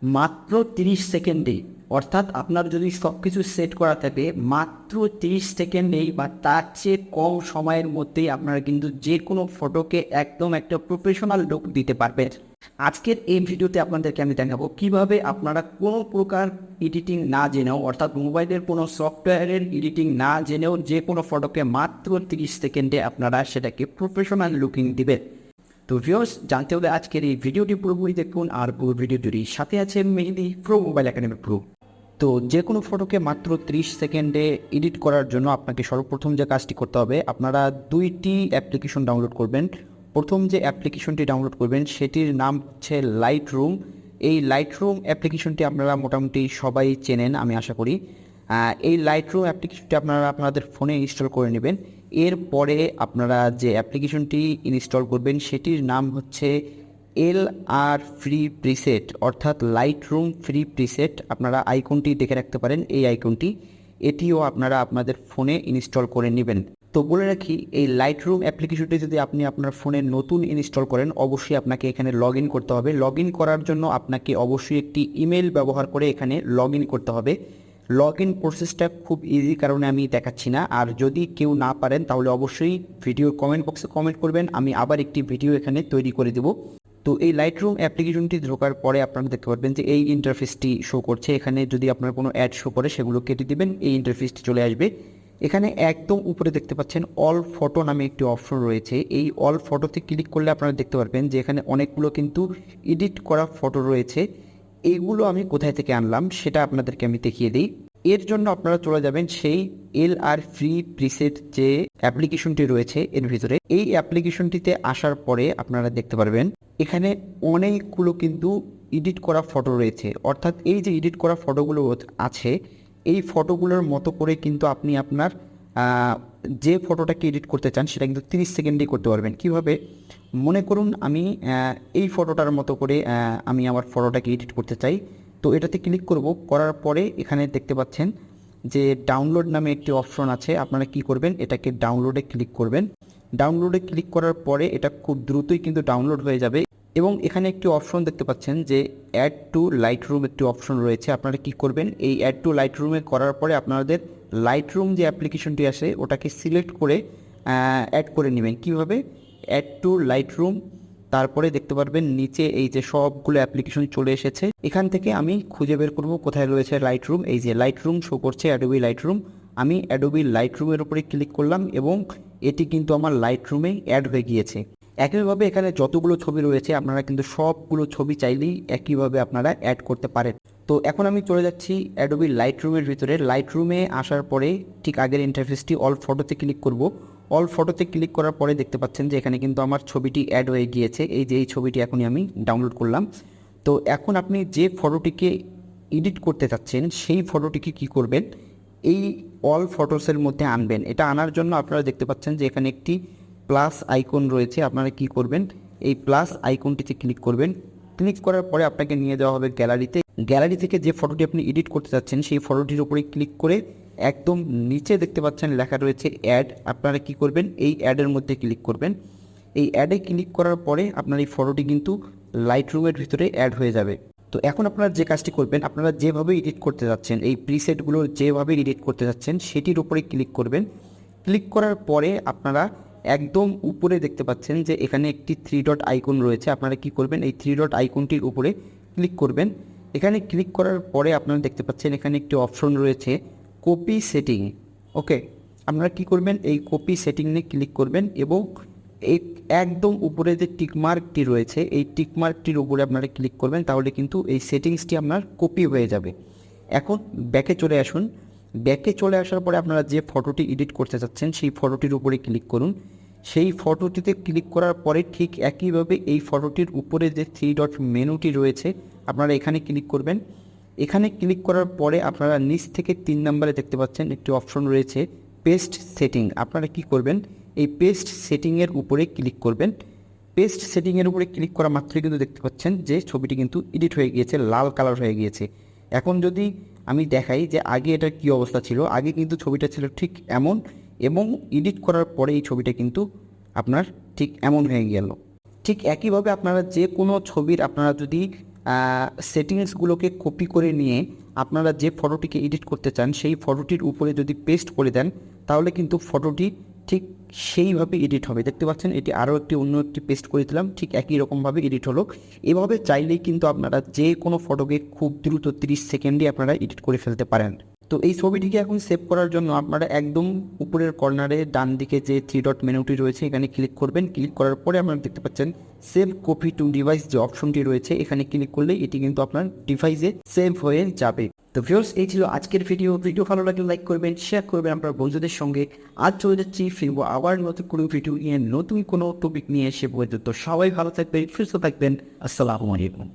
মাত্র 30 সেকেন্ডে, অর্থাৎ আপনার যদি সব কিছু সেট করা থাকে মাত্র 30 সেকেন্ডেই বা তার চেয়ে কম সময়ের মধ্যেই আপনারা কিন্তু যে কোনো ফটোকে একদম একটা প্রফেশনাল লুক দিতে পারবেন। আজকের এই ভিডিওতে আপনাদেরকে আমি দেখাবো কিভাবে আপনারা কোনো প্রকার এডিটিং না জেনেও, অর্থাৎ মোবাইলের কোনো সফটওয়্যারের এডিটিং না জেনেও যে কোনো ফটোকে মাত্র 30 সেকেন্ডে আপনারা সেটাকে প্রফেশনাল লুকিং দিবেন। তো ভিউয়ার্স, জানতে হলে আজকের এই ভিডিওটি পুরোপুরি দেখুন, আর পুরো ভিডিওটির সাথে আছে মেহেদি প্রো মোবাইল একাডেমি প্রো। তো যে কোনো ফটোকে মাত্র 30 সেকেন্ডে এডিট করার জন্য আপনাকে সর্বপ্রথম যে কাজটি করতে হবে, আপনারা দুইটি অ্যাপ্লিকেশন ডাউনলোড করবেন। প্রথম যে অ্যাপ্লিকেশনটি ডাউনলোড করবেন সেটির নাম হচ্ছে লাইট রুম। এই লাইট রুম অ্যাপ্লিকেশনটি আপনারা মোটামুটি সবাই চেনেন আমি আশা করি। এই লাইট রুম অ্যাপ্লিকেশনটি আপনারা আপনাদের ফোনে ইনস্টল করে নেবেন। এরপরে আপনারা যে অ্যাপ্লিকেশনটি ইনস্টল করবেন সেটির নাম হচ্ছে LR ফ্রি প্রিসেট, অর্থাৎ লাইট রুম ফ্রি প্রিসেট। আপনারা আইকনটি দেখে রাখতে পারেন, এই আইকনটি, এটিও আপনারা আপনাদের ফোনে ইনস্টল করে নেবেন। তো বলে রাখি, এই লাইট রুম অ্যাপ্লিকেশনটি যদি আপনি আপনার ফোনে নতুন ইনস্টল করেন অবশ্যই আপনাকে এখানে লগ ইন করতে হবে। লগ ইন করার জন্য আপনাকে অবশ্যই একটি ইমেল ব্যবহার করে এখানে লগ ইন করতে হবে। লগ ইন প্রসেসটা খুব ইজি, কারণে আমি দেখাচ্ছি না। আর যদি কেউ না পারেন তাহলে অবশ্যই ভিডিওর কমেন্ট বক্সে কমেন্ট করবেন, আমি আবার একটি ভিডিও এখানে তৈরি করে দেব। তো এই লাইট রুম অ্যাপ্লিকেশনটি ঢোকার পরে আপনারা দেখতে পারবেন যে এই ইন্টারফেসটি শো করছে। এখানে যদি আপনার কোনো অ্যাড শো করে সেগুলো কেটে দিবেন, এই ইন্টারফেসটি চলে আসবে। এখানে একদম উপরে দেখতে পাচ্ছেন অল ফটো নামে একটি অপশন রয়েছে। এই অল ফটোতে ক্লিক করলে আপনারা দেখতে পারবেন যে এখানে অনেকগুলো কিন্তু এডিট করা ফটো রয়েছে। এইগুলো আমি কোথায় থেকে আনলাম সেটা আপনাদেরকে আমি দেখিয়ে দিই। এর জন্য আপনারা চলে যাবেন সেই LR ফ্রি প্রিসেট যে অ্যাপ্লিকেশনটি রয়েছে এর ভিতরে। এই অ্যাপ্লিকেশনটিতে আসার পরে আপনারা দেখতে পারবেন এখানে অনেকগুলো কিন্তু এডিট করা ফটো রয়েছে। অর্থাৎ এই যে এডিট করা ফটোগুলো আছে, এই ফটোগুলোর মতো করে কিন্তু আপনি আপনার যে ফটোটাকে এডিট করতে চান সেটা কিন্তু 30 সেকেন্ডেই করতে পারবেন। কিভাবে? মনে করুন আমি এই ফটোটার মতো করে আমি আমার ফটোটাকে এডিট করতে চাই। তো এটাতে ক্লিক করব, করার পরে এখানে দেখতে পাচ্ছেন যে ডাউনলোড নামে একটি অপশন আছে। আপনারা কি করবেন, এটাকে ডাউনলোডে ক্লিক করবেন। ডাউনলোডে ক্লিক করার পরে এটা খুব দ্রুতই কিন্তু ডাউনলোড হয়ে যাবে। এবং এখানে একটি অপশন দেখতে পাচ্ছেন যে অ্যাড টু লাইট রুম একটি অপশন রয়েছে। আপনারা কি করবেন, এই অ্যাড টু লাইট রুমে করার পরে আপনাদের লাইট রুম যে অ্যাপ্লিকেশনটি আসে ওটাকে সিলেক্ট করে অ্যাড করে নেবেন। কীভাবে? অ্যাড টু লাইট রুম, তারপরে দেখতে পারবেন নিচে এই যে সবগুলো অ্যাপ্লিকেশন চলে এসেছে। এখান থেকে আমি খুঁজে বের করব কোথায় রয়েছে লাইট রুম। এই যে লাইট রুম শো করছে, অ্যাডোবি লাইট রুম। আমি অ্যাডোবি লাইট রুমের উপরে ক্লিক করলাম এবং এটি কিন্তু আমার লাইট রুমে অ্যাড হয়ে গিয়েছে। একইভাবে এখানে যতগুলো ছবি রয়েছে আপনারা কিন্তু সবগুলো ছবি চাইলেই একইভাবে আপনারা অ্যাড করতে পারেন। তো এখন আমি চলে যাচ্ছি অ্যাডোবি লাইট রুমের ভিতরে। লাইট রুমে আসার পরে ঠিক আগের ইন্টারফেসটি অল ফটোতে ক্লিক করব। অল ফটোতে ক্লিক করার পরে দেখতে পাচ্ছেন যে এখানে কিন্তু আমার ছবিটি অ্যাড হয়ে গিয়েছে। এই যে এই ছবিটি এখনই আমি ডাউনলোড করলাম। তো এখন আপনি যে ফটোটিকে এডিট করতে চাচ্ছেন সেই ফটোটিকে কি করবেন, এই অল ফটোসের মধ্যে আনবেন। এটা আনার জন্য আপনারা দেখতে পাচ্ছেন যে এখানে একটি প্লাস আইকন রয়েছে। আপনারা কি করবেন, এই প্লাস আইকনটিতে ক্লিক করবেন। ক্লিক করার পরে আপনাকে নিয়ে যাওয়া হবে গ্যালারিতে। গ্যালারি থেকে যে ফটোটি আপনি এডিট করতে চাচ্ছেন সেই ফটোটির উপরে ক্লিক করে একদম নিচে দেখতে পাচ্ছেন লেখা রয়েছে অ্যাড। আপনারা কি করবেন, এই অ্যাডের মধ্যে ক্লিক করবেন। এই অ্যাডে ক্লিক করার পরে আপনার এই ফটোটি কিন্তু লাইট রুমের ভিতরে অ্যাড হয়ে যাবে। তো এখন আপনারা যে কাজটি করবেন, আপনারা যেভাবে এডিট করতে যাচ্ছেন, এই প্রিসেটগুলো যেভাবে এডিট করতে যাচ্ছেন সেটির উপরে ক্লিক করবেন। ক্লিক করার পরে আপনারা একদম উপরে দেখতে পাচ্ছেন যে এখানে একটি 3 ডট আইকন রয়েছে। আপনারা কি করবেন, এই 3 ডট আইকনটির উপরে ক্লিক করবেন। এখানে ক্লিক করার পরে আপনারা দেখতে পাচ্ছেন এখানে একটি অপশন রয়েছে কপি সেটিং। ওকে, আপনারা কি করবেন, এই কপি সেটিং নিয়ে ক্লিক করবেন এবং এই একদম উপরে যে টিকমার্কটি রয়েছে এই টিকমার্কটির উপরে আপনারা ক্লিক করবেন, তাহলে কিন্তু এই সেটিংসটি আপনার কপি হয়ে যাবে। এখন ব্যাকে চলে আসুন। ব্যাকে চলে আসার পরে আপনারা যে ফটোটি এডিট করতে চাচ্ছেন সেই ফটোটির উপরে ক্লিক করুন। সেই ফটোটিতে ক্লিক করার পরে ঠিক একইভাবে এই ফটোটির উপরে যে 3 ডট মেনুটি রয়েছে আপনারা এখানে ক্লিক করবেন। এখানে ক্লিক করার পরে আপনারা নিচ থেকে 3 নম্বরে দেখতে পাচ্ছেন একটি অপশন রয়েছে পেস্ট সেটিং। আপনারা কি করবেন, এই পেস্ট সেটিংয়ের উপরে ক্লিক করবেন। পেস্ট সেটিংয়ের উপরে ক্লিক করা মাত্রই কিন্তু দেখতে পাচ্ছেন যে ছবিটি কিন্তু এডিট হয়ে গিয়েছে, লাল কালার হয়ে গিয়েছে। এখন যদি আমি দেখাই যে আগে এটার কী অবস্থা ছিল, আগে কিন্তু ছবিটা ছিল ঠিক এমন, এবং এডিট করার পরে এই ছবিটা কিন্তু আপনার ঠিক এমন হয়ে গেল। ঠিক একইভাবে আপনারা যে কোনো ছবির আপনারা যদি সেটিংসগুলোকে কপি করে নিয়ে আপনারা যে ফটোটিকে এডিট করতে চান সেই ফটোটির উপরে যদি পেস্ট করে দেন তাহলে কিন্তু ফটোটি ঠিক সেইভাবে এডিট হবে। দেখতে পাচ্ছেন এটি আরও অন্য একটি পেস্ট করে দিলাম, ঠিক একই রকমভাবে এডিট হলো। এভাবে চাইলেই কিন্তু আপনারা যে কোনো ফটোকে খুব দ্রুত 30 সেকেন্ডে আপনারা এডিট করে ফেলতে পারেন। তো এই ছবিটিকে এখন সেভ করার জন্য আপনারা একদম উপরের কর্নারে ডান দিকে যে 3 ডট মেনুটি রয়েছে এখানে ক্লিক করবেন। ক্লিক করার পরে আপনারা দেখতে পাচ্ছেন সেভ কপি টু ডিভাইস যে অপশনটি রয়েছে এখানে ক্লিক করলে এটি কিন্তু আপনার ডিভাইসে সেভ হয়ে যাবে। তো ভিউয়ার্স, এই ছিল আজকের ভিডিও ভালো লাগলে লাইক করবেন, শেয়ার করবেন আপনার বন্ধুদের সঙ্গে। আজ চলে যাচ্ছি, ফিরবো আবার নতুন কোনো ভিডিও নিয়ে, নতুন কোনো টপিক নিয়ে। সে পর্যন্ত সবাই ভালো থাকবেন, সুস্থ থাকবেন। আসসালামু আলাইকুম।